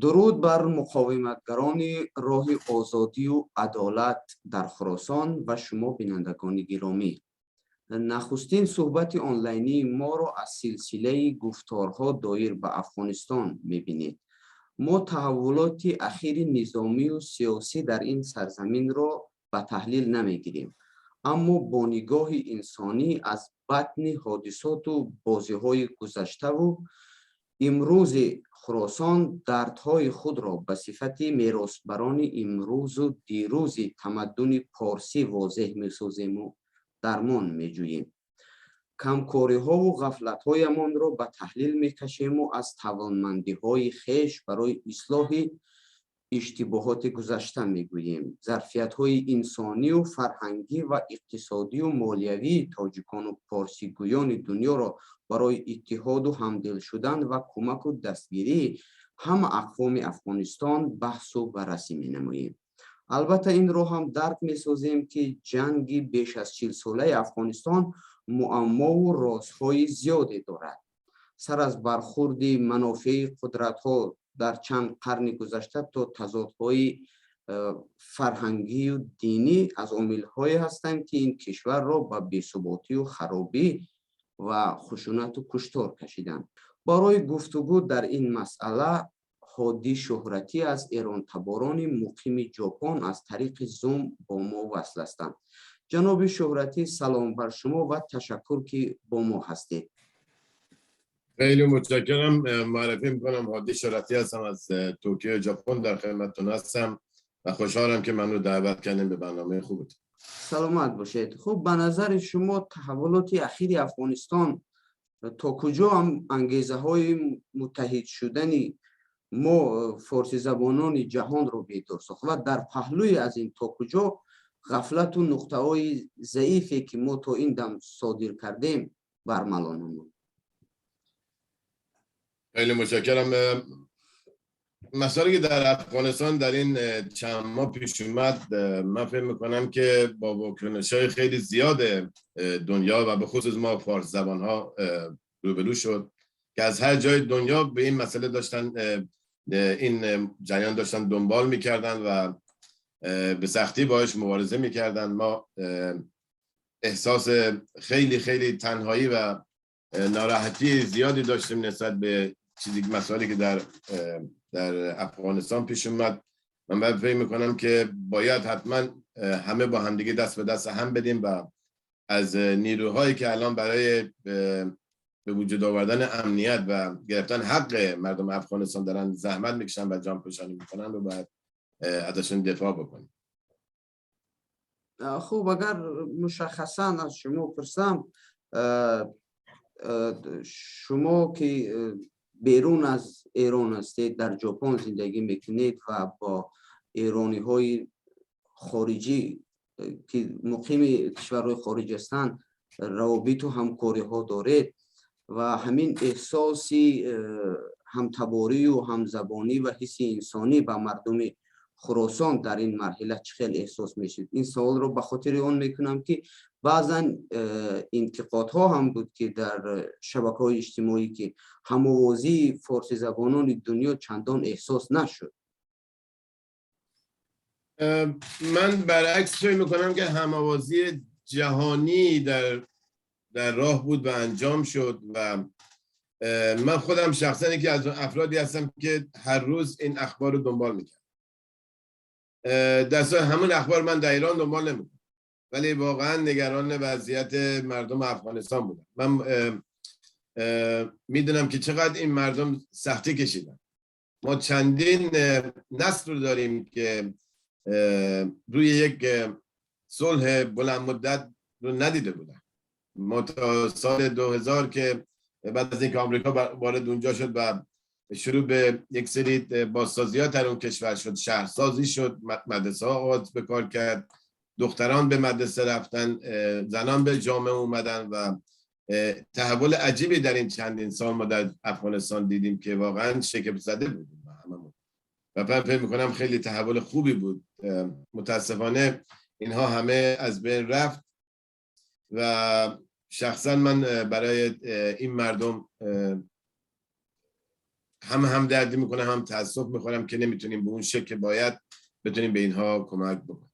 درود بر مقاومتگران راه آزادی و عدالت در خراسان و شما بینندگان گرامی. نخستین صحبت آنلاینی ما را از سلسله گفتارها دایر به افغانستان می‌بینید. ما تحولات اخیر نظامی و سیاسی در این سرزمین را به تحلیل نمی‌گیریم، اما با نگاه انسانی از بطن حادثات و بازی‌های گذشته و امروز خراسان دردهای خود را به صفت میراثبران امروز و دیروز تمدن پارسی واضح می‌سازیم و درمان می‌جوییم. کمکاری‌ها و غفلت‌هایمان را به تحلیل می‌کشیم و از توانمندی‌های خویش برای اصلاح اشتباهات گذشته می‌گوییم. ظرفیت‌های انسانی و فرهنگی و اقتصادی و مالیوی تاجیکان و پارسیگویان دنیا را برای اتحاد و همدل شدن و کمک و دستگیری همه اقوام افغانستان بحث و بررسی می‌نماییم. البته این را هم درک می‌سازیم که جنگ بیش از 40 ساله افغانستان معما و رازهای زیادی دارد. سر از برخورد منافع قدرت‌ها در چند قرن گذشته تا تضادهای فرهنگی و دینی از عامل‌هایی هستند که این کشور را به بی‌ثباتی و خرابی و خشونت و کشتار کشیدند. برای گفتگو در این مسئله هادی شهرتی از ایران تباران مقیم ژاپن از طریق زوم با ما وصل هستند. جناب شهرتی، سلام بر شما و تشکر که با ما هستید. خیلی متشکرم. معرفی میکنم هادی شهرتی هستم از توکیو ژاپن، در خدمتتون هستم و خوشحالم که من رو دعوت کردیم به برنامه خوبتون. سلامت باشید. خب به نظر شما تحولات اخیر افغانستان تا کجا هم انگیزه های متحد شدن ما فارسی زبانان جهان رو بیدار ساخت و در پهلوی از این تا کجا غفلت و نقطه های ضعیفی که ما تا این دم صادر کردیم برملانمون؟ خیلی متشکرم. مسائلی که در افغانستان در این چند ماه پیش اومد، من فکر میکنم که با واکنش‌های خیلی زیاد دنیا و به خصوص ما فارسی زبان‌ها روبرو شد که از هر جای دنیا به این مسئله داشتن این جریان داشتن دنبال میکردن و به سختی باهاش مبارزه میکردن. ما احساس خیلی خیلی تنهایی و ناراحتی زیادی داشتیم نسبت به مسائلی که در افغانستان پیش اومد. من فکر میکنم که باید حتما همه با همدیگه دست به دست هم بدیم و از نیروهایی که الان برای به وجود آوردن امنیت و گرفتن حق مردم افغانستان دارن زحمت میکشن و جانفشانی میکنن رو باید ازشون دفاع بکنیم. خب اگر مشخصا از شما پرسم، شما که بیرون از ایران هستید، در ژاپن زندگی میکنید و با ایرانی های خارجی که مقیم کشورهای خارجی هستند روابط و همکاری ها دارید و همین احساسی همتباری و همزبانی و حس انسانی با مردم خراسان در این مرحله چقدر احساس میشید؟ این سوال رو به خاطر اون میکنم که بعضا انتقادها هم بود که در شبکه‌های اجتماعی که هموازی فارسی زبانان دنیا چندان احساس نشد. من برعکس فکر میکنم که هموازی جهانی در راه بود و انجام شد و من خودم شخصا یکی از افرادی هستم که هر روز این اخبار رو دنبال میکنم. دسته همون اخبار من در ایران دنبال نمیکنم، ولی واقعا نگران وضعیت مردم افغانستان بودم. من میدونم که چقدر این مردم سختی کشیدن. ما چندین نسل رو داریم که روی یک صلح بلند مدت رو ندیده بودن. ما تا سال 2000 که بعد از اینکه آمریکا وارد اونجا شد و شروع به یک سری بازسازی‌ها در اون کشور شد، شهرسازی شد، مدرسه ها آغاز به کار کرد، دختران به مدرسه رفتن، زنان به جامعه اومدن و تحول عجیبی در این چندین سال ما در افغانستان دیدیم که واقعا شگفت زده بودیم هممون و من فکر می‌کنم خیلی تحول خوبی بود. متاسفانه اینها همه از بین رفت و شخصا من برای این مردم هم دردی میکنه، هم تاسف میخورم که نمیتونیم به اون شکل که باید بتونیم به اینها کمک بکنیم.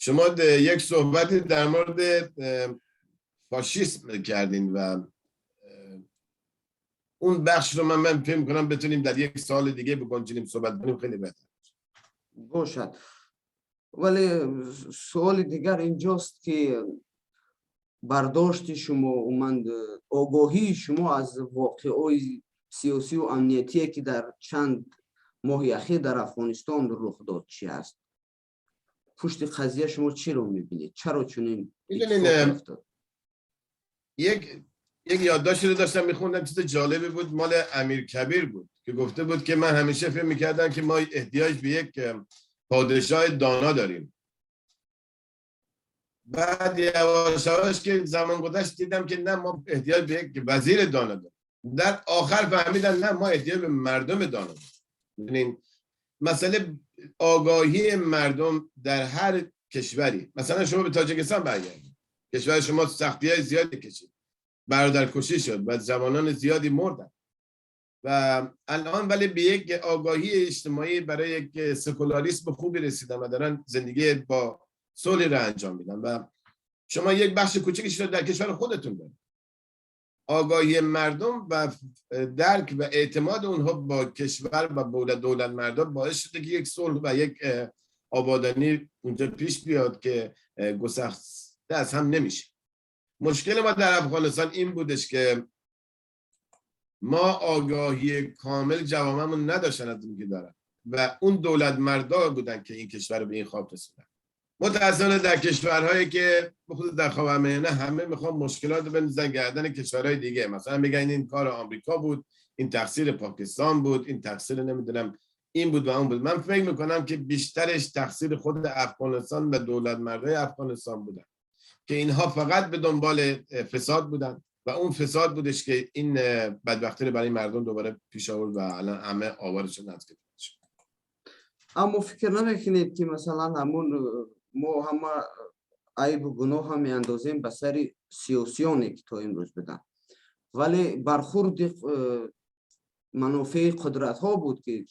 شما یک صحبتی در مورد فاشیسم کردین و اون بخش رو من فکر می‌کنم بتونیم در یک سال دیگه بکنیم صحبت کنیم، خیلی بهتر باشد. ولی سوال دیگر اینجاست که برداشت شما اومد آگاهی شما از واقعهای سیاسی و امنیتی که در چند ماه اخیر در افغانستان رخ داد چی است؟ پشت قضیه شما چی رو میبینید؟ چرا چنین اتفاقی افتاد؟ یک یادداشتی رو داشتم میخوندم، چیز جالبی بود، مال امیر کبیر بود که گفته بود که من همیشه فکر میکردم که ما احتیاج به یک پادشاه دانا داریم. بعد یواش یواش که زمان گذشت دیدم که نه، ما احتیاج به یک وزیر دانا داریم. در آخر فهمیدم نه، ما احتیاج به مردم دانا داریم. مسئله آگاهی مردم در هر کشوری. مثلا شما به تاجیکستان برگردید، کشور شما سختی‌های زیادی کشید، برادرکشی شد و جوانان زیادی مردن و الان ولی به یک آگاهی اجتماعی برای یک سکولاریسم خوبی رسیدن و دارن زندگی با صلح را انجام میدن و شما یک بخش کوچکیش رو در کشور خودتون دارید. آگاهی مردم و درک و اعتماد اونها با کشور و دولت مردم باعث شده که یک صلح و یک آبادانی اونجا پیش بیاد که گسسته از هم نمیشه. مشکل ما در افغانستان این بودش که ما آگاهی کامل جوامعمون نداشتن از اینکه دارن و اون دولت مردا بودن که این کشور رو به این خواب رسوندن. متأسفانه در کشورهایی که بخصوص در خاورمیانه همه میخوان مشکلات رو بندازن گردن کشورهای دیگه، مثلا میگن این کار آمریکا بود، این تقصیر پاکستان بود، این تقصیر نمیدونم این بود و اون بود. من فکر میکنم که بیشترش تقصیر خود افغانستان و دولت مردای افغانستان بودن که اینها فقط به دنبال فساد بودن و اون فساد بودش که این بدبختی رو برای مردم دوباره پیش آورد و الان همه آوارشون از کشید. اما فکر نمیکنید که مثلا همون ما همه عیب و گناه هم میاندازیم به سر سیاسیانی که تا امروز بدن، ولی برخورد منافع قدرت ها بود که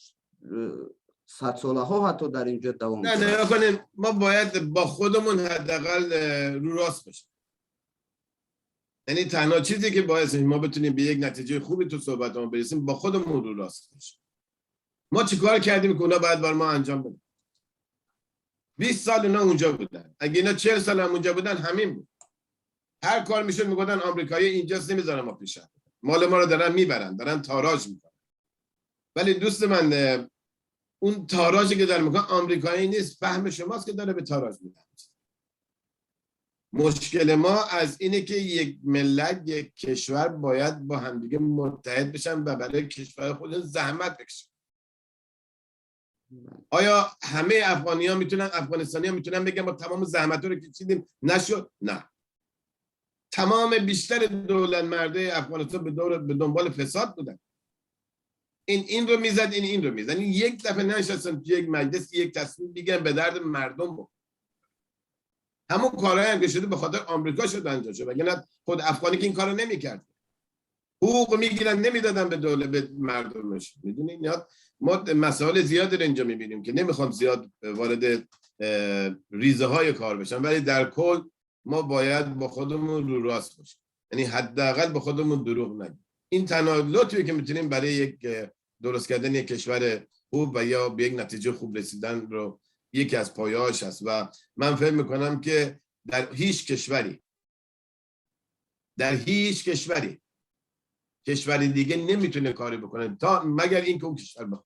100 ساله ها حتی در اینجا دوام داشت. نه کنیم، ما باید با خودمون حداقل رو راست باشیم. یعنی تنها چیزی که باعث ما بتونیم به یک نتیجه خوبی تو صحبتمون برسیم با خودمون رو راست باشیم. ما چیکار کردیم که اونا باید بر ما انجام بدن؟ 20 سال اونا اونجا بودن، اگه اینا 40 سال هم اونجا بودن همین بود. هر کار میشد میگفتن آمریکایی اینجاست نمیذارن ما پیش رفت، مال ما رو دارن میبرن، دارن تاراج میکنن. ولی دوست من، اون تاراجی که دارن میکنن آمریکایی نیست، فهم شماست که داره به تاراج میدن. مشکل ما از اینه که یک ملت، یک کشور باید با همدیگه متحد بشن و برای کشور خودشون زحمت بکشن. آیا همه افغانستانی ها میتونن بگن ما تمام زحمت رو کشیدیم نشد؟ نه. تمام بیشتر دولت مرده افغانستان به دنبال فساد بودن. این رو میزد، این رو میزد. یک دفعه نشستن تو یک مجلس یک تصمیم بگیرن به درد مردم بود. همون کارهایی هم که شده به خاطر آمریکا شد انجام شد، وگرنه خود افغانی که این کارو نمیکرد. حقوق میگیرن نمیدادن به مردمش. میدونید ما مسائل زیادی رو اینجا میبینیم که نمیخوام زیاد وارد ریزه های کار بشم، ولی در کل ما باید با خودمون رو راست باشیم. یعنی حداقل با خودمون دروغ نگیم. این تنها لطفی که میتونیم برای یک درست کردن یک کشور خوب و یا به یک نتیجه خوب رسیدن رو یکی از پایه‌هاش هست و من فکر میکنم که در هیچ کشوری کشوری دیگه نمیتونه کاری بکنه تا مگر اینکه اون کشور بخواد.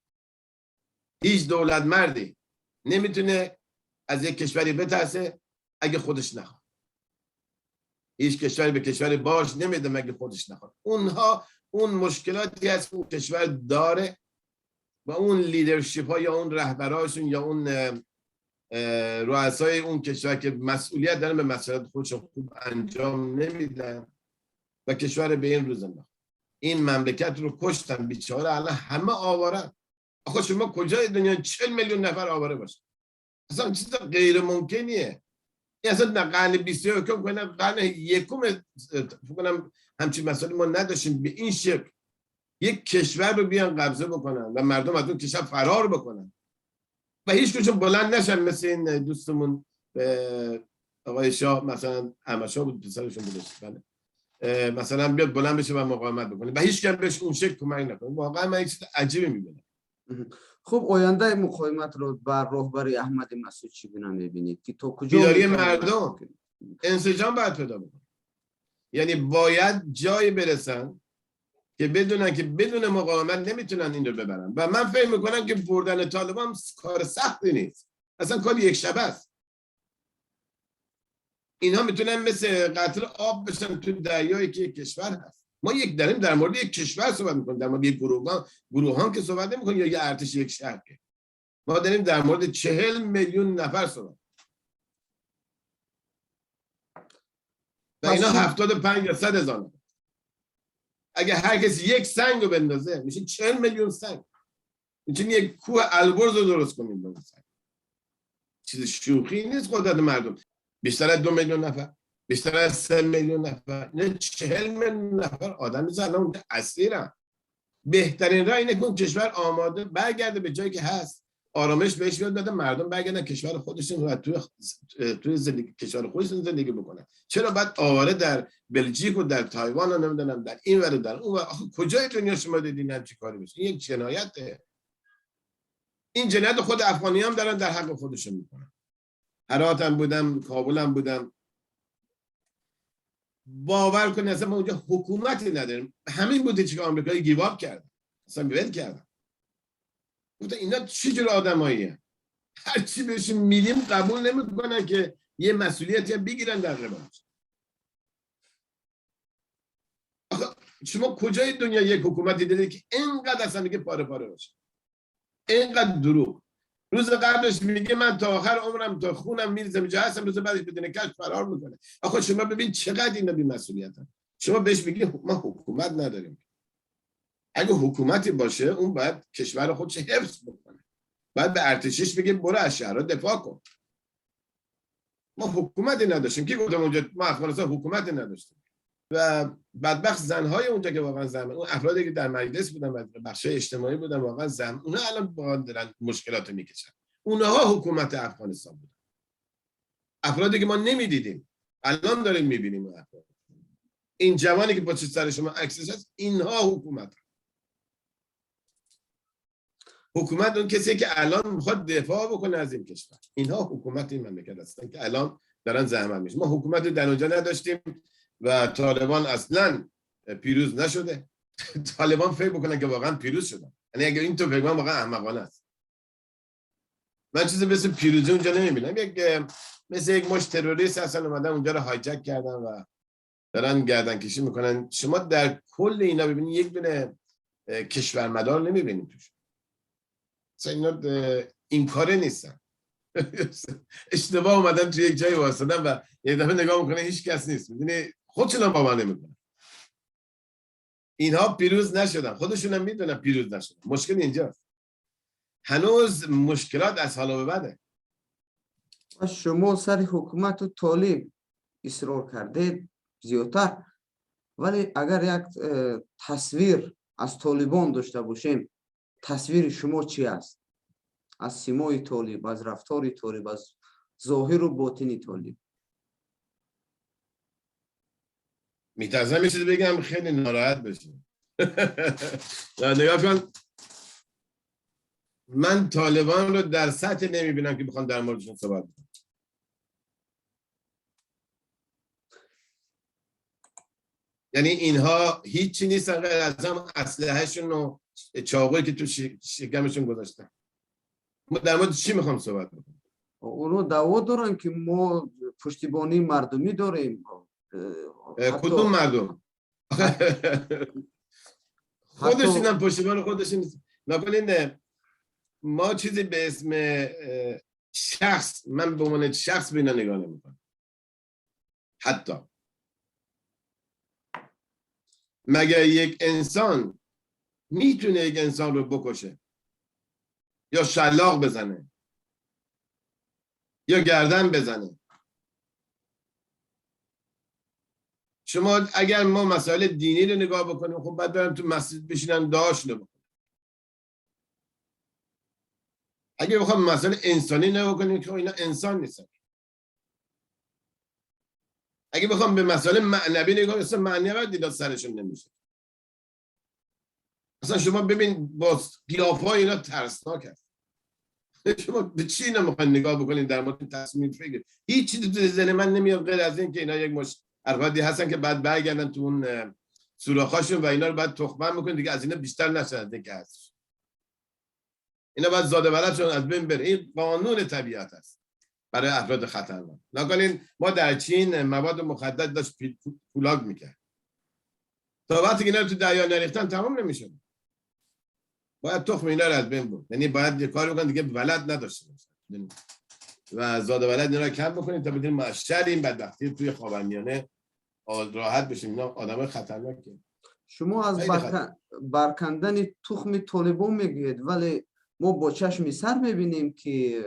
هیچ دولت مردی نمیتونه از یک کشوری بترسه اگه خودش نخواد. هیچ کشوری به کشوری باش نمیده مگه خودش نخواد. اون مشکلاتی هست که اون کشور داره و اون لیدرشپ ها یا اون رهبراشون یا اون رؤسای اون کشور که مسئولیت دارن به مسئولیت خودشون خوب انجام نمیدن و کشور به این روز انداخت. این مملکت رو کشتن بیچاره، الان همه آواره. آخه شما کجای دنیا 40 میلیون نفر آواره باشه؟ اصلا چیز غیر ممکنیه. این اصلا قرن 21 کنه، قرن یکم فکر کنم همچین مسئله ما نداشتیم به این شکل. یک کشور رو بیان قبضه بکنن و مردم از اون کشور فرار بکنن و هیچ کدوم بلند نشن، مثل این دوستمون آقای شاه مثلا، احمدشاه بود پسرشون بودش، بله، مثلا بیاد بلند بشه و مقاومت بکنه و هیچ کس بهش اون شکل کمک نکنه. واقعا من این چیز عجیبی میبینم. خب آینده مقاومت رو بر راهبری احمد مسعود چگونه میبینید که تا کجا بیداری میتونه مردم، انسجام باید پیدا بکنه. یعنی باید جایی برسن که بدونن که بدون مقاومت نمیتونن این رو ببرن و من فکر میکنم که بردن طالبان کار سختی نیست، اصلا کار یک شبه است. اینها میتونن مثل قطره آب بشن تو دریایی که یک کشور هست. ما داریم در مورد یک کشور صحبت میکنیم، در مورد یک گروهان که صحبت نمیکنیم یا یک ارتش یک شهر، که ما داریم در مورد 40 میلیون نفر صحبت و اینا 75 یا 100 هزار نفر. اگه هر کسی یک سنگ رو بندازه میشه 40 میلیون سنگ. میتونی یک کوه البرز رو درست کنیم با سنگ. چیز شوخی نیست قدرت مردم. بیشتر از 2 میلیون نفر، بیشتر از 3 میلیون نفر، نه 40 میلیون نفر آدم میزنن اونجا اسیرن. بهترین راه اینه که اون کشور آماده برگرده به جایی که هست، آرامش بهش بیاد، بده مردم برگردن کشور خودشون و توی زندگی کشور خودشون زندگی بکنن. چرا باید آواره در بلژیک و در تایوان و نمیدونم در این ور در اون ور؟ آخه کجای دنیا شما دیدین همچین کاری بشه؟ این یک جنایته. این جنایت خود افغانی هم دارن در حق خودشون میکنن. هرات هم بودم، کابل هم بودم، باور کنید اصلا ما اونجا حکومتی نداریم. همین بوده که آمریکایی گیواب کرد، اصلا ول کردن. گفتن اینا چه جور آدماییه؟ هر چی بهشون میدیم قبول نمیکنن که یه مسئولیتی هم بگیرن در قبالش. آخه شما کجای دنیا یک حکومتی دیدید که اینقدر اصلا میگه پاره پاره باشه؟ اینقدر دروغ. روز قبلش میگه من تا آخر عمرم تا خونم میریزم جا هستم، روز بعدش بدون کش فرار میکنه. آخه شما ببین چقدر اینا بی مسئولیتن. شما بهش میگی ما حکومت نداریم. اگه حکومتی باشه اون باید کشور خودش حفظ بکنه. باید به ارتشش بگه برو از شهرها دفاع کن. ما حکومتی نداشتیم. کی گفتم اونجا ما افغانستان حکومتی نداشتیم؟ و بدبخت زنهای اونجا که واقعا زن، اون افرادی که در مجلس بودن و بخش اجتماعی بودن واقعا زن، اونها الان با دارن مشکلات میکشن. اونها حکومت افغانستان بودن. افرادی که ما نمیدیدیم الان داریم میبینیم. این جوانی که با سر شما عکسش هست، اینها حکومت. حکومت اون کسی که الان میخواد دفاع بکنه از این کشور. اینها حکومت این مملکت هستن که الان دارن زحمت میشن. ما حکومت در اونجا نداشتیم و طالبان اصلا پیروز نشده. طالبان فکر بکنن که واقعا پیروز شدن. یعنی اگه این تو فکر کنن واقعا احمقانه است. من چیزی مثل پیروزی اونجا نمیبینم. مثل یک مشت تروریست اصلا اومدن اونجا رو هایجک کردن و دارن گردن کشی میکنن. شما در کل اینا ببینید یک دونه کشورمدار نمیبینید توش. اصلا اینا این کاره نیستن. اشتباه اومدن توی یک جایی واسطن و یه دفعه نگاه میکنه هیچ کس نیست. میدونی خودشون هم باور نمیکنن. اینها پیروز نشدن. خودشون هم میدونن پیروز نشدن. مشکل اینجاست. هنوز مشکلات از حالا به بعده. شما سر حکومت و طالب اصرار کرده زیادتر، ولی اگر یک تصویر از طالبان داشته باشیم، تصویر شما چی است؟ از سیمای طالب، از رفتار طالب، از ظاهر و باطنی طالب. میترسم یه چیزی بگم خیلی ناراحت بشیم. نگاه کن، من طالبان رو در سطح نمیبینم که بخوام در موردشون صحبت کنم. یعنی اینها هیچی نیستن غیر از هم اسلحه‌شون و چاقویی که تو شکمشون گذاشتن. ما در مورد چی میخوام صحبت کنم؟ اونو دعوا دارن که ما پشتیبانی مردمی داریم. کدوم مردم؟ خودشون هم پشتیبان خودشون نیست. نکنین ما چیزی به اسم شخص، من به عنوان شخص به اینا نگاه نمیکنم. حتی مگر یک انسان میتونه یک انسان رو بکشه یا شلاق بزنه یا گردن بزنه؟ شما اگر ما مسائل دینی رو نگاه بکنیم خب بعد برن تو مسجد بشینن دعاشون رو بکنن. اگر بخوام مسائل انسانی نگاه کنیم که اینا انسان نیستن. اگه بخوام به مسائل معنوی نگاه کنیم اصلا معنوی سرشون نمیشه. اصلا شما ببین با قیافه‌های اینا ترسناک است. شما به چی اینا میخواین نگاه بکنین در مورد تصمیم فکر؟ هیچ چیزی تو ذهن من نمیاد غیر از این که اینا یک مش افرادی هستن که بعد برگردن تو اون سوراخاشون و اینا رو بعد تخمه میکنن دیگه از اینا بیشتر نشن از اینکه هست. اینا بعد زاده ولدشون از بین بره. این قانون طبیعت است برای افراد خطرناک. نکنین ما در چین مواد مخدر داشت پولاک میکرد. تا وقتی اینا رو تو دریا نریختن تمام نمیشه. باید تخم اینا رو از بین برد. یعنی باید یه کاری بکنن دیگه ولد نداشته باشن و زاده ولد اینا رو کم بکنید تا بدین ما شر این بدبختی توی خاورمیانه راحت بشیم. اینا آدمای خطرناکه. شما از برکندن تخم طالبان میگید ولی ما با چشم سر میبینیم که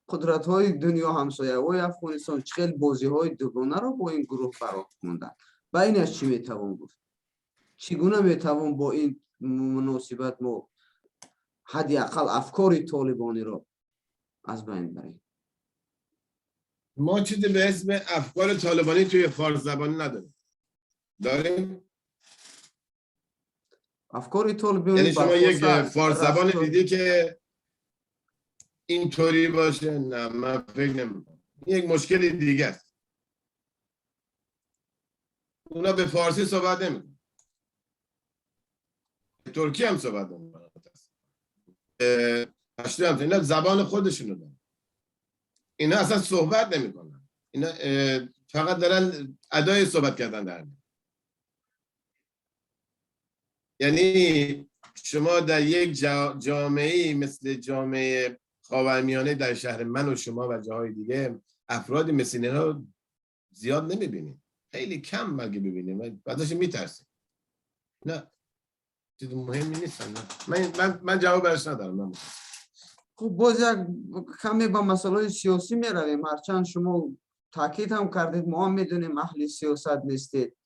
قدرت های دنیا همسایه های افغانستان چقدر بازی های دوگانه رو با این گروه برای موندن. با این از چی میتوان گفت؟ چگونه میتوان با این مناسبت ما حداقل افکار طالبانی رو از بین بریم؟ ما چیزی به اسم افکار طالبانی توی فارس زبان نداریم. داریم؟ افکار طالبانی یعنی شما یک فارس زبان دیدی که اینطوری باشه؟ نه من فکر نمی‌کنم. یک مشکل دیگه است. اونا به فارسی صحبت نمی‌کنن. ترکی هم صحبت نمی‌کنن. پشتو هم اینا زبان خودشونو دارن. اینا اصلا صحبت نمی‌کنن. اینا فقط دارن ادای صحبت کردن در میان. یعنی شما در یک جامعه‌ای مثل جامعه خاورمیانه در شهر من و شما و جاهای دیگه افراد مثل اینا رو زیاد نمی‌بینیم. خیلی کم مگه ببینیم. بعدش میترسیم. نه چیز مهمی نیستن. من جواب برش ندارم. خب باز یک کمی با مسائل سیاسی می رویم. هرچند شما تاکید هم کردید ما هم میدونیم اهل سیاست نیستید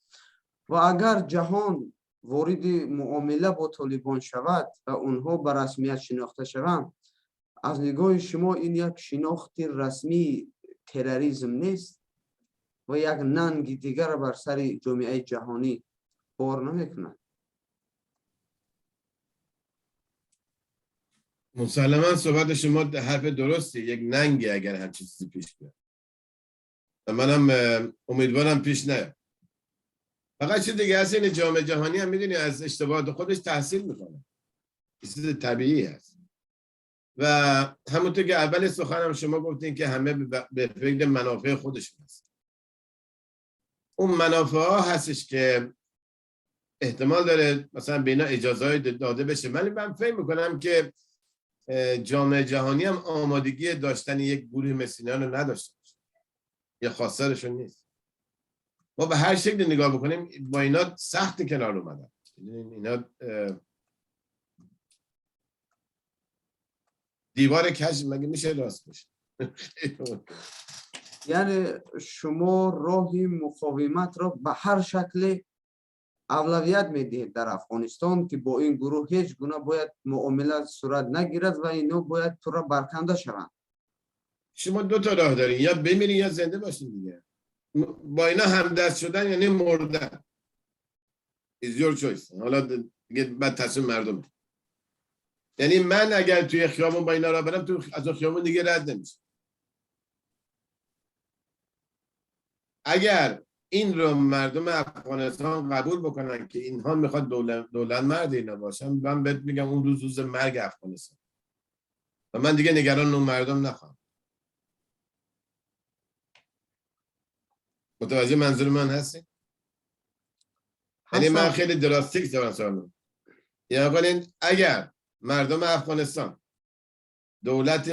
و اگر جهان وارد معامله با طالبان شود و اونها به رسمیت شناخته شوند، از نگاه شما این یک شناخت رسمی تروریسم نیست و یک ننگ دیگر بر سر جامعه جهانی بار نمیکند؟ مسلما صحبت شما حرف درستی. یک ننگی اگر هم چیزی پیش بیاد و منم امیدوارم پیش نیاد. فقط چیز دیگه هست این جامعه جهانی هم میدونی از اشتباهات خودش تحصیل میکنه. چیز طبیعی هست و همونطور که اول سخنم شما گفتین که همه به فکر منافع خودشون هست. اون منافع ها هستش که احتمال داره مثلا به اینا اجازه داده بشه. من فکر میکنم که جامعه جهانی هم آمادگی داشتن یک گروه مثل اینا رو نداشته باشه یا خواستارشون نیست. ما به هر شکل نگاه بکنیم با اینا سخت کنار اومدن. اینا دیوار کج مگه میشه راست بشه؟ یعنی شما راه مقاومت را به هر شکل اولویت میدهید در افغانستان که با این گروه هیچ گونه باید معامله صورت نگیرد و اینا باید تو را برکنده شوند. شما دو تا راه دارین، یا بمیرین یا زنده باشین دیگه. با اینا همدست شدن یعنی مردن. Is your choice. حالا دیگه بعد تصمیم مردم. یعنی من اگر توی خیابون با اینا را برم تو از اون خیابون دیگه رد نمیشه. اگر این رو مردم افغانستان قبول بکنن که اینها میخواد دولت مرد اینا باشن، من بهت میگم اون روز مرگ افغانستان و من دیگه نگران اون مردم نخواهم. متوجه منظور من هستی؟ یعنی من خیلی دراستیک دارم. یعنی اگر مردم افغانستان دولت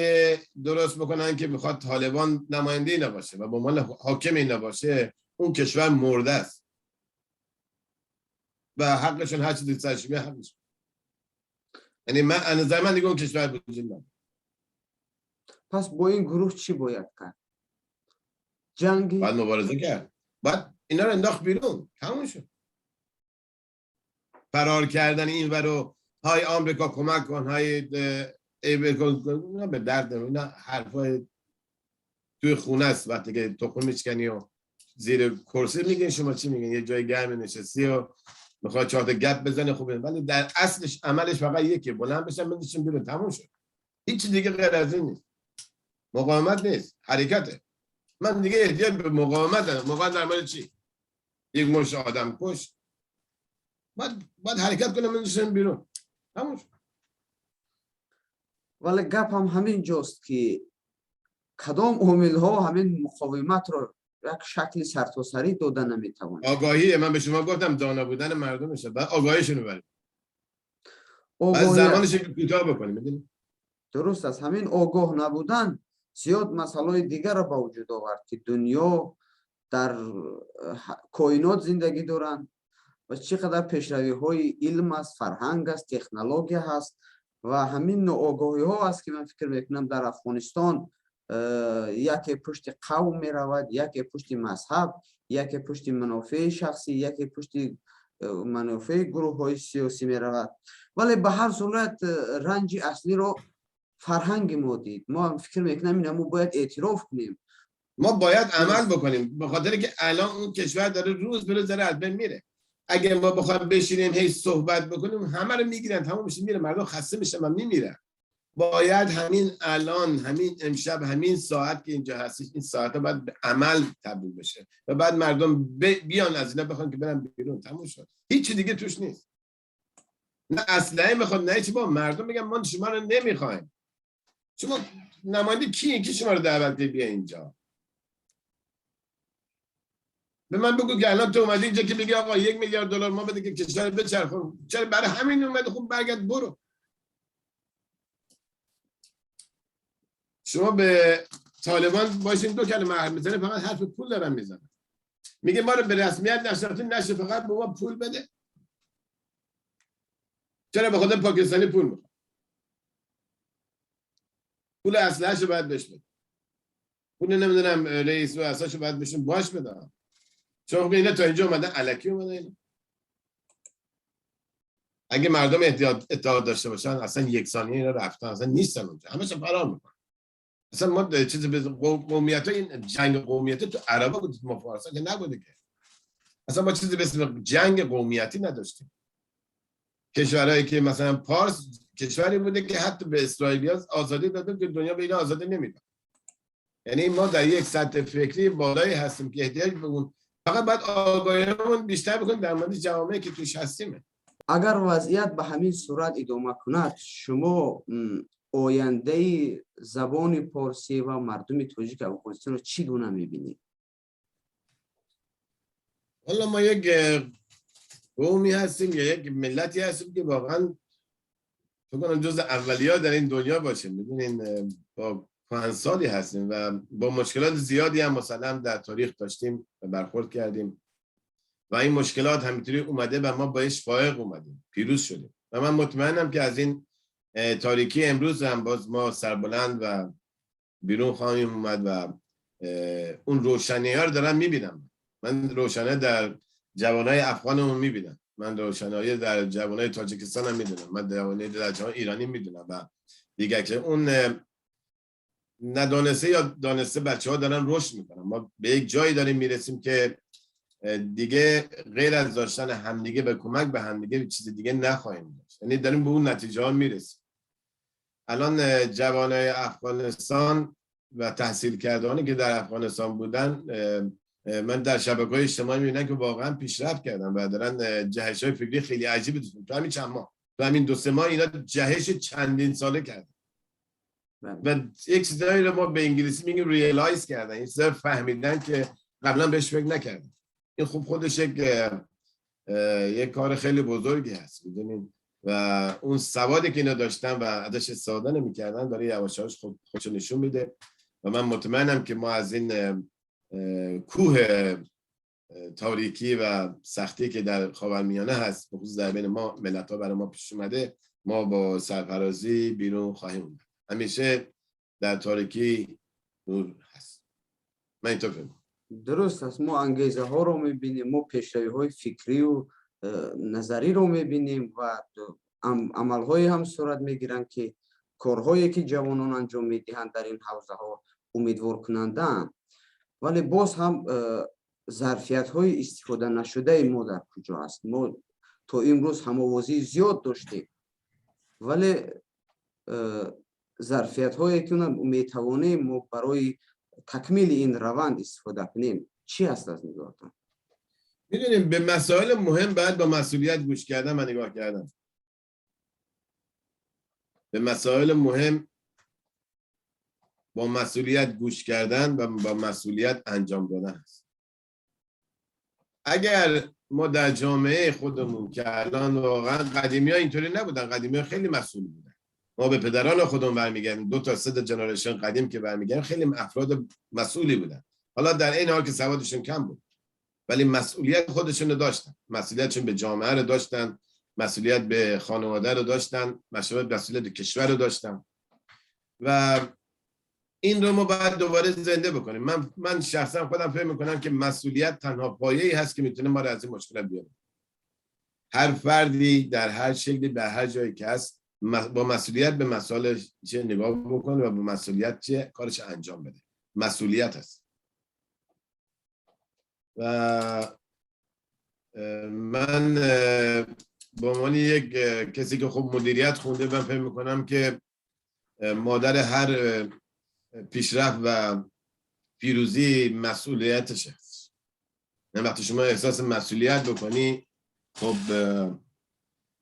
درست بکنن که میخواد طالبان نماینده اینا باشه و به عنوان حاکم اینا باشه، اون کشور مرده است و حقشون هر چی دوست داشتن حقشون. یعنی من از نظر من دیگه اون کشور وجود نداره. پس با این گروه چی باید کرد؟ جنگی؟ باید مبارزه کرد. باید اینا رو انداخت بیرون، تموم شد. فرار کردن این ورو، های آمریکا کمک کن، های ای بکن، اینا به درد نمیخوره. اینا حرفای توی خونه است. وقتی که تخم میشکنی و زیر کرسی میگین شما چی میگین، یه جای گرم نشستی و میخواد 4 تا گپ بزنه خوبه، ولی در اصلش عملش فقط یکیه، بلند بشن بندشون بیرون، تموم شد. هیچ دیگه غیر از این نیست. مقاومت نیست، حرکته. من دیگه احتیاج به مقاومت دارم. مقاومت در مورد چی؟ یک مش آدم کش باید حرکت کنم بندشون بیرون، تموم شد. ولی گپ هم همین جاست که کدام عامل‌ها همین مقاومت رو یک شکل سرتاسری داده نمیتواند. آگاهی، من به شما گفتم دانا بودن مردمشه، بعد آگاهیشون رو بریم، بعد زمانش رو کوتاه بکنیم. میدونی درست است. همین آگاه نبودن زیاد مسائل دیگر را به وجود آورد که دنیا در کائنات زندگی دارند و چقدر پیشروی های علم است، فرهنگ است، تکنولوژی هست و همین ناآگاهی ها است که من فکر میکنم در افغانستان یکی پشت قوم می رود، یکی پشت مذهب، یکی پشت منافع شخصی، یکی پشت منافع گروه های سیاسی می رود. ولی به هر صورت رنج اصلی رو فرهنگ ما دید. ما فکر میکنم این ما باید اعتراف کنیم، ما باید عمل بکنیم، به خاطر که الان اون کشور داره روز به روز داره از بین میره. اگه ما بخوایم بشینیم هی صحبت بکنیم همه رو میگیرن، تمام میشه، میره، مردم خسته میشن و میمیرن. باید همین الان، همین امشب، همین ساعت که اینجا هستید، این ساعت باید به عمل تبدیل بشه و بعد مردم بیان از اینا بخوان که برن بیرون، تموم شد. هیچ دیگه توش نیست. نه اسلحه میخواد، نه چی. با مردم میگن ما شما رو نمیخوایم. شما نماینده کیه که شما رو دعوت بیا اینجا؟ به من بگو که الان تو اومدی اینجا که بگی آقا 1 میلیارد دلار ما بده که کشور بچرخون، چرا برای همین اومدی؟ خوب برگرد برو. شما به طالبان باشین 2 کلمه حرف میزنه، فقط حرف پول دارن میزنن. میگه ما رو به رسمیت نشناختی، نشه فقط به ما پول بده. چرا به خود پاکستانی پول میخواد؟ پول اسلحه‌شو باید بهش بده. پول نمیدونم رئیس و اساسشو باید بهشون باش بدن. چون اینا تا اینجا اومدن الکی اومدن. اگه مردم اتحاد داشته باشن اصلا 1 ثانیه اینا رفتن، اصلا نیستن اونجا، همش فرار میکنن. اصلا ما چیزی به قومیت‌ها، این جنگ قومیتی تو عربا بود، ما فارسا که نبوده که. اصلا ما چیزی به اسم جنگ قومیتی نداشتیم. کشورهایی که مثلا پارس کشوری بوده که حتی به اسرائیلی‌ها آزادی داده که دنیا به اینا آزادی نمیده. یعنی ما در یک سطح فکری بالایی هستیم که احتیاج به اون، فقط باید آگاهیمون بیشتر بکنیم در مورد جوامعی که توش هستیم. اگر وضعیت به همین صورت ادامه کند، شما آینده زبان پارسی و مردم تاجیک افغانستان رو چی گونه میبینید؟ والا ما یک قومی هستیم یا یک ملتی هستیم که واقعا فکر کنم جز اولیه‌ها در این دنیا باشیم. می‌دونین با 5 سالی هستیم و با مشکلات زیادی هم مثلا در تاریخ داشتیم و برخورد کردیم و این مشکلات همینطوری اومده و ما باش فائق اومدیم، پیروز شدیم و من مطمئنم که از این تاریکی امروز هم باز ما سربلند و بیرون خواهیم اومد و اون روشنی‌ها رو دارم میبینم. من روشنه در جوانای افغانمون میبینم، من روشنایی در جوانای تاجیکستان هم میدونم، من جوانای در جوان ایرانی میدونم و دیگه که اون ندانسته یا دانسته بچه‌ها دارن رشد میکنن. ما به یک جایی داریم میرسیم که دیگه غیر از داشتن همدیگه به کمک به همدیگه چیز دیگه نخواهیم داشت. یعنی داریم به اون نتیجه ها میرسیم. الان جوانای افغانستان و تحصیل کردانی که در افغانستان بودن، من در شبکه‌های اجتماعی می‌بینم که واقعا پیشرفت کردن و دارن جهش‌های فکری خیلی عجیبی داشتن. تو همین چند ماه، تو همین 2-3 ماه اینا جهش چندین ساله کردن و یک چیزایی رو ما به انگلیسی میگیم ریالایز کردن، این چیزا فهمیدن که قبلا بهش فکر نکردن. این خوب خودش یک کار خیلی بزرگی هست، می‌دونید، و اون سوادی که اینا داشتن و ازش استفاده نمی‌کردن داره یواش‌یواش خودش نشون میده و من مطمئنم که ما از این کوه تاریکی و سختی که در خاورمیانه هست، به خصوص در بین ما ملت‌ها برای ما پیش اومده، ما با سرفرازی بیرون خواهیم اومد. همیشه در تاریکی نور هست. من اینطور فکر می‌کنم. درست است. ما انگیزه ها رو میبینیم، ما پیشروی های فکری و نظری رو میبینیم و عمل های هم صورت میگیرن که کارهایی که جوانان انجام میدهند در این حوزه ها امیدوار کننده اند. ولی باز هم ظرفیت های استفاده نشده ما در کجا است؟ ما تا امروز هماوازی زیاد داشتیم ولی ظرفیت هایی که میتوانیم ما برای تکمیل این روند استفاده کنیم چی است از نگاهتان؟ میدونیم به مسائل مهم باید با مسئولیت گوش کردن و نگاه کردن. به مسائل مهم با مسئولیت گوش کردن و با مسئولیت انجام دادن است. اگر ما در جامعه خودمون که الان واقعا قدیمی ها اینطوری نبودن، قدیمی ها خیلی مسئول بودن. ما به پدران خودمون برمیگردیم، 2 تا 3 جنریشن قدیم که برمیگردیم خیلی افراد مسئولی بودن. حالا در این حال که سوادشون کم بود ولی مسئولیت خودشون رو داشتن، مسئولیتشون به جامعه رو داشتن، مسئولیت به خانواده رو داشتن، مسئولیت به کشور رو داشتن و این رو ما باید دوباره زنده بکنیم. من شخصا خودم فکر میکنم که مسئولیت تنها پایه‌ای هست که میتونه ما رو از این مشکلات بیاره. هر فردی در هر شکلی به هر جایی که هست با مسئولیت به مسائل چه نگاه بکنه و با مسئولیت چه کارش انجام بده. مسئولیت هست. و من به عنوان یک کسی که خب مدیریت خونده من فکر میکنم که مادر هر پیشرفت و پیروزی مسئولیتش هست. وقتی شما احساس مسئولیت بکنی خب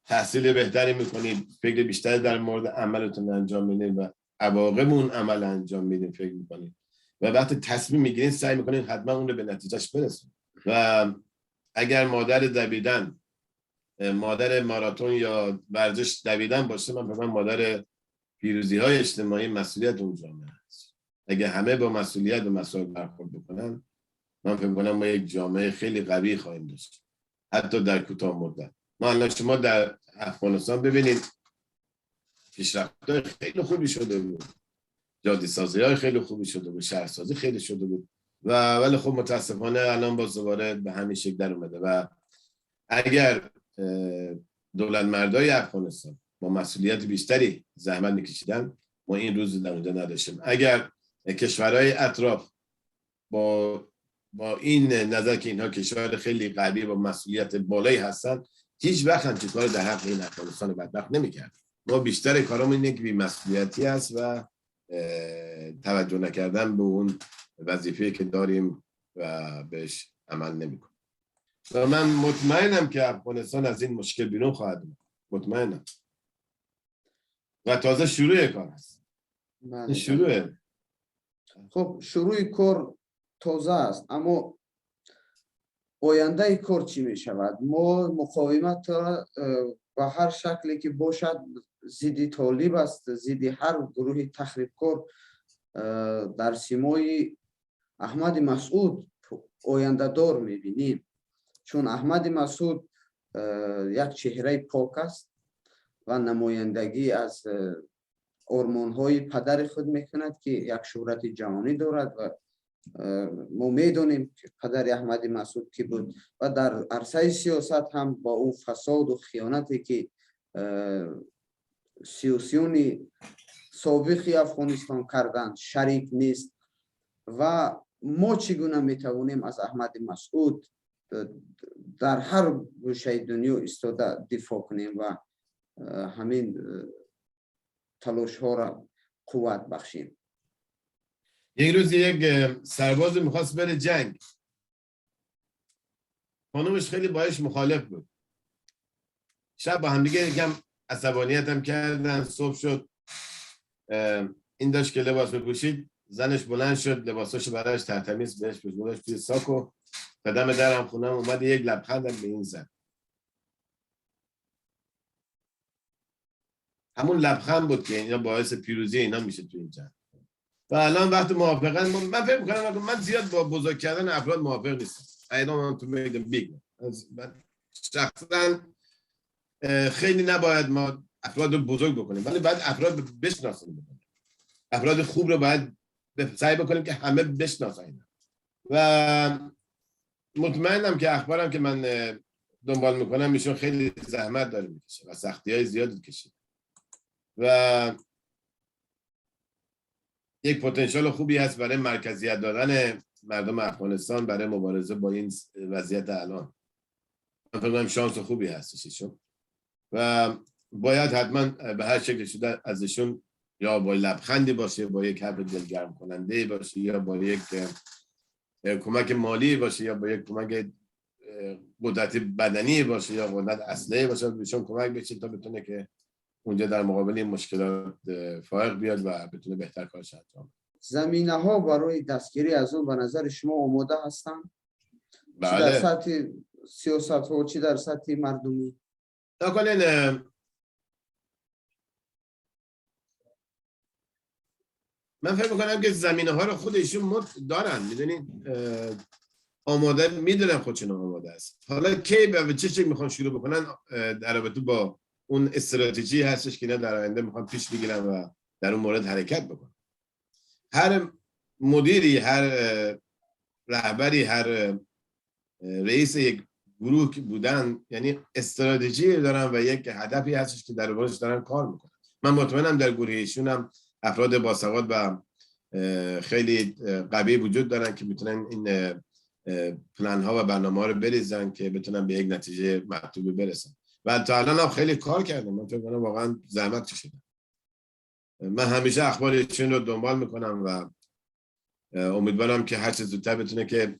تحصیل بهتری میکنید، فکر بیشتری در مورد عملتون انجام میدید و عواقب اون عمل انجام میدید فکر میکنید و وقتی تصمیم میگیرید سعی میکنید حتما اون رو به نتیجهش برسونید. و اگر مادر دویدن، مادر ماراتون یا ورزش دویدن باشه، من مادر پیروزی های اجتماعی، مسئولیت اون جامعه است. اگه همه با مسئولیت و مسائل برخورد بکنن من فکر می‌کنم ما یک جامعه خیلی قوی خواهیم داشت حتی در کوتاه مدت. ما الان شما در افغانستان ببینید پیشرفت‌های خیلی خوبی شده بود، جاده‌سازی‌های خیلی خوبی شده بود، شهرسازی خیلی شده بود ولی خب متاسفانه الان باز دوباره به همین شکل در اومده و اگر دولت مردای افغانستان با مسئولیت بیشتری زحمت میکشیدن ما این روز در اونجا نداشتیم. اگر کشورهای اطراف با این نظر که اینها کشور خیلی قوی با مسئولیت بالایی هستن هیچ وقت همچین کار در حق این افغانستان بدبخت نمیکرد. ما بیشتر کارمون اینه که بی‌مسئولیتی است و توجه نکردن به اون وظیفه‌ای که داریم و بهش عمل نمیکنیم. و من مطمئنم که افغانستان از این مشکل بیرون خواهد اومد. مطمئنم. و تازه شروع کار است. این شروعه. خب شروع کار تازه است اما آینده کار چی می شود؟ ما مقاومت و هر شکلی که باشد ضد طالب است، ضد هر گروه تخریبکار در سیمای احمد مسعود آینده دار می بینیم. چون احمد مسعود یک چهره پاک است و نمایندگی از آرمان‌های پدر خود میکند که یک شهرت جهانی دارد و ما میدونیم که پدر احمد مسعود کی بود و در عرصه سیاست هم با اون فساد و خیانتی که سیاسیون سابق افغانستان کردند شریک نیست و ما چگونه میتوانیم از احمد مسعود در هر گوشه دنیا ایستاده دفاع کنیم و همین تلاش ها را قوت بخشیم. یک روز یک سرباز میخواست بره جنگ، خانومش خیلی باش مخالف بود. شب با همدیگه یکم عصبانیت هم کردن. صبح شد این داشت که لباس بپوشید، زنش بلند شد لباساشو براش ترتمیز بهش گذاشت توی ساک و قدم درم خونم اومد یک لبخند به این زد. همون لبخند بود که اینا باعث پیروزی اینا میشه تو این جنگ. و الان وقت موافقت من فکر می‌کنم من زیاد با بزرگ کردن افراد موافق نیستم. I don't want to make them big. من شخصا خیلی نباید ما افراد رو بزرگ بکنیم ولی باید افراد بشناسیم. افراد خوب رو باید سعی بکنیم که همه بشناسن. و مطمئنم که اخبارم که من دنبال میکنم ایشون خیلی زحمت داره میکشه و سختی های زیادی کشید و یک پتانسیل خوبی هست برای مرکزیت دادن مردم افغانستان برای مبارزه با این وضعیت الان. من فکر کنم شانس خوبی هستش ایشون و باید حتما به هر شکل شده ازشون یا با لبخندی باشه، با یک حرف دلگرم کننده باشه، یا با یک کمک مالی باشه، یا با یک کمک قدرت بدنی باشه، یا قدرت اسلحه باشه، بهشون کمک بشه تا بتونه که اونجا در مقابل این مشکلات فائق بیاد و بتونه بهتر کارش انجام بده. زمینه ها برای دستگیری از اون به نظر شما آماده هستن؟ بله. چی در سطح سیاست ها، چی در سطح مردمی؟ نکنین من فکر میکنم که زمینه ها رو خودشون دارن، میدونین آماده، میدونن خودشون آماده است. حالا کی به چه شکل میخوان شروع بکنن در رابطه با اون استراتژی هستش که اینا در آینده میخوان پیش بگیرن و در اون مورد حرکت بکنن. هر مدیری، هر رهبری، هر رئیس یک گروه بودن یعنی استراتژی دارن و یک هدفی هستش که در موردش دارن کار میکنن. من مطمئنم در گروه ایشون هم افراد باسواد و خیلی قوی وجود دارن که میتونن این پلن ها و برنامه ها رو بریزن که بتونن به یک نتیجه مطلوبی برسن و تا الان هم خیلی کار کردن. من فکر کنم واقعا زحمت کشیدن. من همیشه اخبارشون رو دنبال میکنم و امیدوارم که هر چه زودتر بتونه که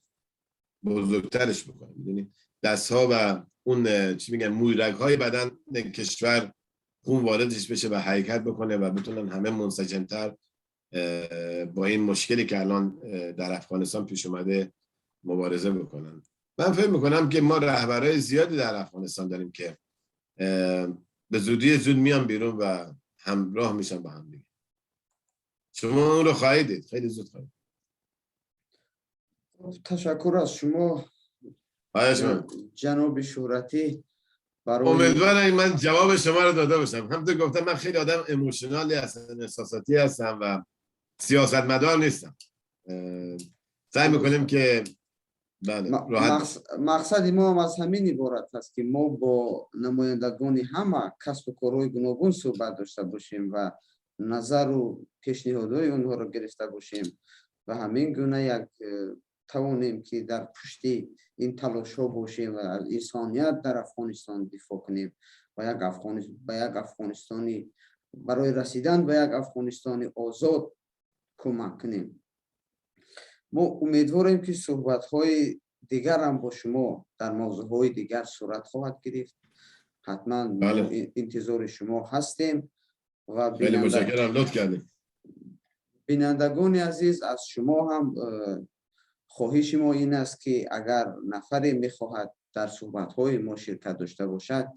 بزرگترش بکنه. میدونی دست ها و اون چی میگن مویرگ های بدن کشور خون واردش بشه و حرکت بکنه و بتونن همه منسجمتر با این مشکلی که الان در افغانستان پیش اومده مبارزه بکنن. من فکر میکنم که ما رهبرای زیادی در افغانستان داریم که به زودی زود میان بیرون و همراه میشن با هم دیگه. شما اون رو خواهید دید، خیلی زود خواهید. تشکر از شما جناب شهرتی. امیدوارم من جواب شما رو داده باشم. همونطور گفتم من خیلی آدم ایموشنالی هستم، احساساتی هستم و سیاستمدار نیستم. سعی میکنیم که مقصد ما هم از همین عبارت است که ما با نمایندگان همه کسب و کارهای گوناگون صحبت داشته باشیم و نظر و پیشنهادهای اونها رو گرفته باشیم و همین گونه یک توانیم که در پشت این تلاش ها باشیم و از انسانیت در افغانستان دفاع کنیم و یک افغانستانی برای رسیدن به یک افغانستان آزاد کمک کنیم. ما امیدواریم که صحبت های دیگر هم با شما در موضوع های دیگر صورت خواهد گرفت. حتما انتظار شما هستیم و خیلی متشکرم، لطف کردید. بینندگان عزیز، از شما هم خواهش ما این است که اگر نفری میخواهد در صحبت های ما شرکت داشته باشد،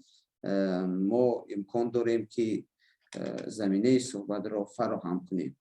ما امکان داریم که زمینه صحبت را فراهم کنیم.